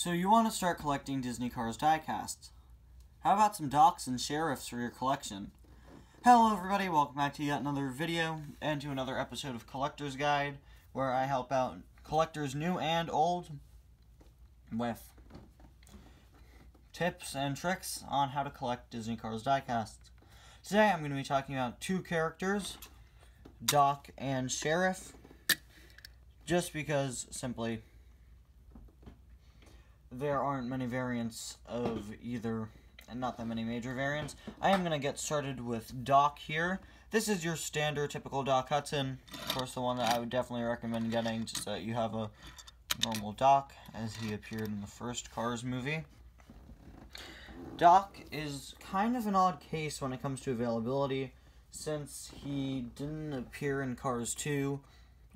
So you want to start collecting Disney Cars Diecasts. How about some docks and sheriffs for your collection? Hello everybody, welcome back to yet another video and to another episode of Collector's Guide, where I help out collectors new and old with tips and tricks on how to collect Disney Cars Diecasts. Today I'm going to be talking about two characters, Doc and Sheriff, just because simply there aren't many variants of either, and not that many major variants. I am going to get started with Doc here. This is your standard typical Doc Hudson. Of course, the one that I would definitely recommend getting, just so that you have a normal Doc, as he appeared in the first Cars movie. Doc is kind of an odd case when it comes to availability, since he didn't appear in Cars 2,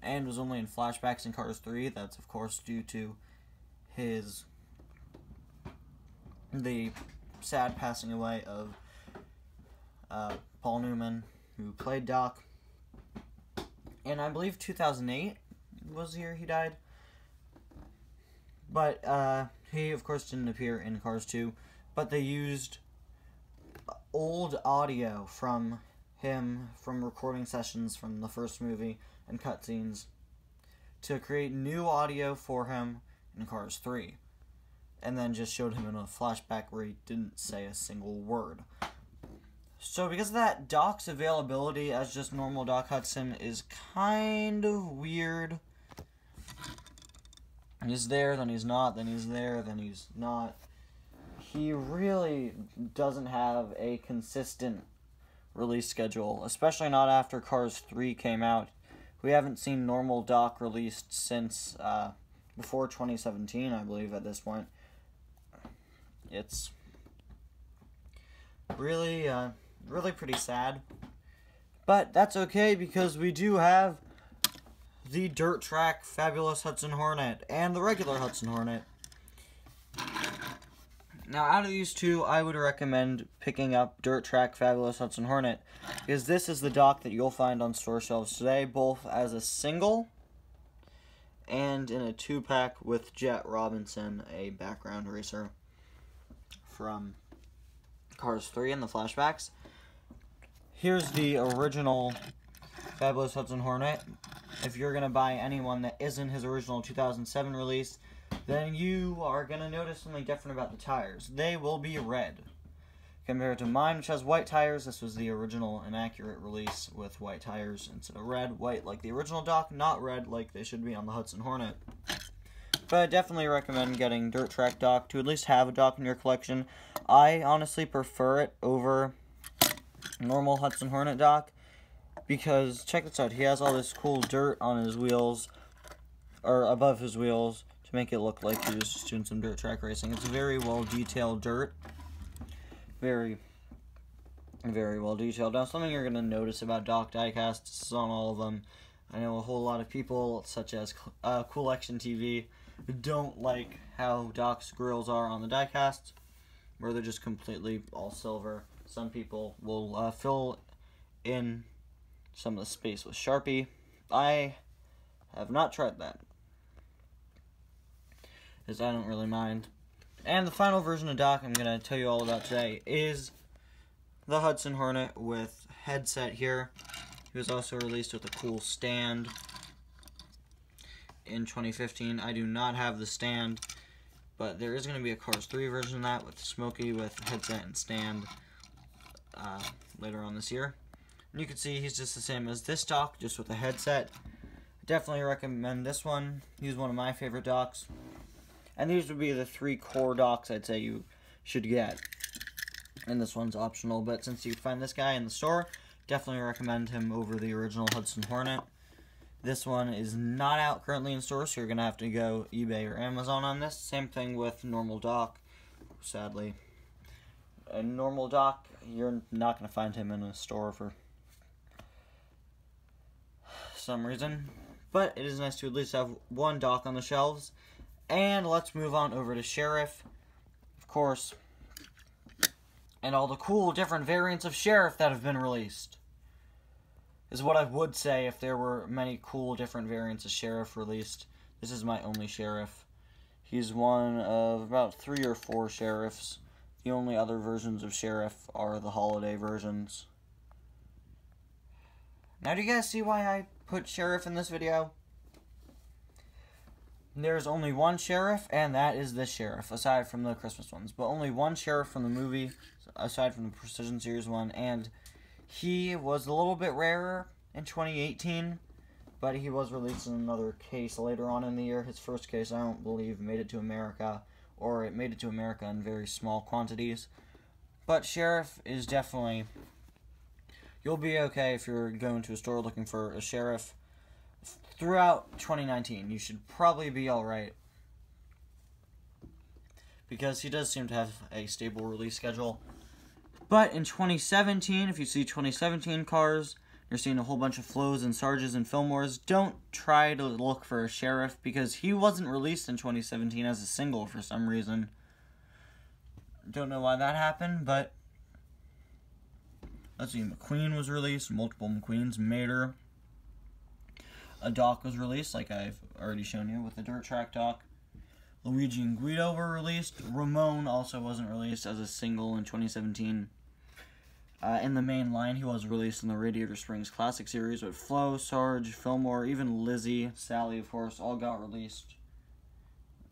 and was only in flashbacks in Cars 3. That's, of course, due to the sad passing away of Paul Newman, who played Doc. And I believe 2008 was the year he died. But he, of course, didn't appear in Cars 2. But they used old audio from him, from recording sessions from the first movie and cutscenes, to create new audio for him in Cars 3. And then just showed him in a flashback where he didn't say a single word. So because of that, Doc's availability as just normal Doc Hudson is kind of weird. He's there, then he's not, then he's there, then he's not. He really doesn't have a consistent release schedule, especially not after Cars 3 came out. We haven't seen normal Doc released since before 2017, I believe, at this point. It's really, really pretty sad. But that's okay, because we do have the dirt track Fabulous Hudson Hornet and the regular Hudson Hornet. Now, out of these two, I would recommend picking up Dirt Track Fabulous Hudson Hornet, because this is the Doc that you'll find on store shelves today, both as a single and in a 2-pack with Jet Robinson, a background racer from Cars 3 and the flashbacks. Here's the original Fabulous Hudson Hornet. If you're going to buy anyone that isn't his original 2007 release, then you are going to notice something different about the tires. They will be red. Compared to mine, which has white tires, this was the original inaccurate release with white tires instead of red. White like the original Doc, not red like they should be on the Hudson Hornet. But I definitely recommend getting Dirt Track Doc to at least have a Doc in your collection. I honestly prefer it over normal Hudson Hornet Doc, because check this out, he has all this cool dirt on his wheels, or above his wheels, to make it look like he was just doing some dirt track racing. It's very well detailed dirt. Very, very well detailed. Now, something you're going to notice about Doc Diecasts is on all of them. I know a whole lot of people, such as Cool Action TV, who don't like how Doc's grills are on the diecasts, where they're just completely all silver. Some people will fill in some of the space with Sharpie. I have not tried that, because I don't really mind. And the final version of Doc I'm going to tell you all about today is the Hudson Hornet with headset here. He was also released with a cool stand in 2015. I do not have the stand, but there is going to be a Cars 3 version of that with Smokey with headset and stand later on this year. And you can see he's just the same as this Doc, just with a headset. Definitely recommend this one. He's one of my favorite Docs. And these would be the 3 core Docs I'd say you should get. And this one's optional, but since you find this guy in the store, definitely recommend him over the original Hudson Hornet. This one is not out currently in stores, so you're going to have to go eBay or Amazon on this. Same thing with normal Doc, sadly. A normal Doc, you're not going to find him in a store for some reason. But it is nice to at least have one Doc on the shelves. And let's move on over to Sheriff, of course, and all the cool different variants of Sheriff that have been released. Is what I would say if there were many cool different variants of Sheriff released. This is my only Sheriff. He's one of about 3 or 4 sheriffs. The only other versions of sheriff are the holiday versions. Now, do you guys see why I put sheriff in this video? There's only one sheriff, and that is this sheriff, aside from the Christmas ones. But only one sheriff from the movie, aside from the Precision Series one, and he was a little bit rarer in 2018, but he was released in another case later on in the year. His first case, I don't believe, made it to America, or it made it to America in very small quantities. But sheriff is definitely... You'll be okay if you're going to a store looking for a sheriff. Throughout 2019, you should probably be alright. Because he does seem to have a stable release schedule. But in 2017, if you see 2017 cars, you're seeing a whole bunch of Flows and Sarges and Fillmores, don't try to look for a sheriff, because he wasn't released in 2017 as a single for some reason. Don't know why that happened, but... Let's see, McQueen was released, multiple McQueens, Mater. A Doc was released, like I've already shown you, with the Dirt Track Doc. Luigi and Guido were released. Ramon also wasn't released as a single in 2017. In the main line, he was released in the Radiator Springs Classic Series, with Flo, Sarge, Fillmore, even Lizzie, Sally, of course, all got released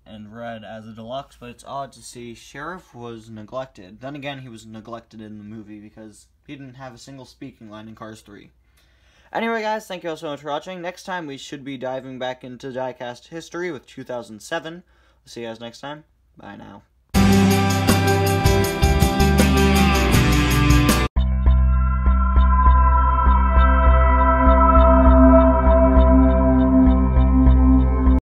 and read as a deluxe, but it's odd to see Sheriff was neglected. Then again, he was neglected in the movie because he didn't have a single speaking line in Cars 3. Anyway, guys, thank you all so much for watching. Next time, we should be diving back into diecast history with 2007. We'll see you guys next time. Bye now.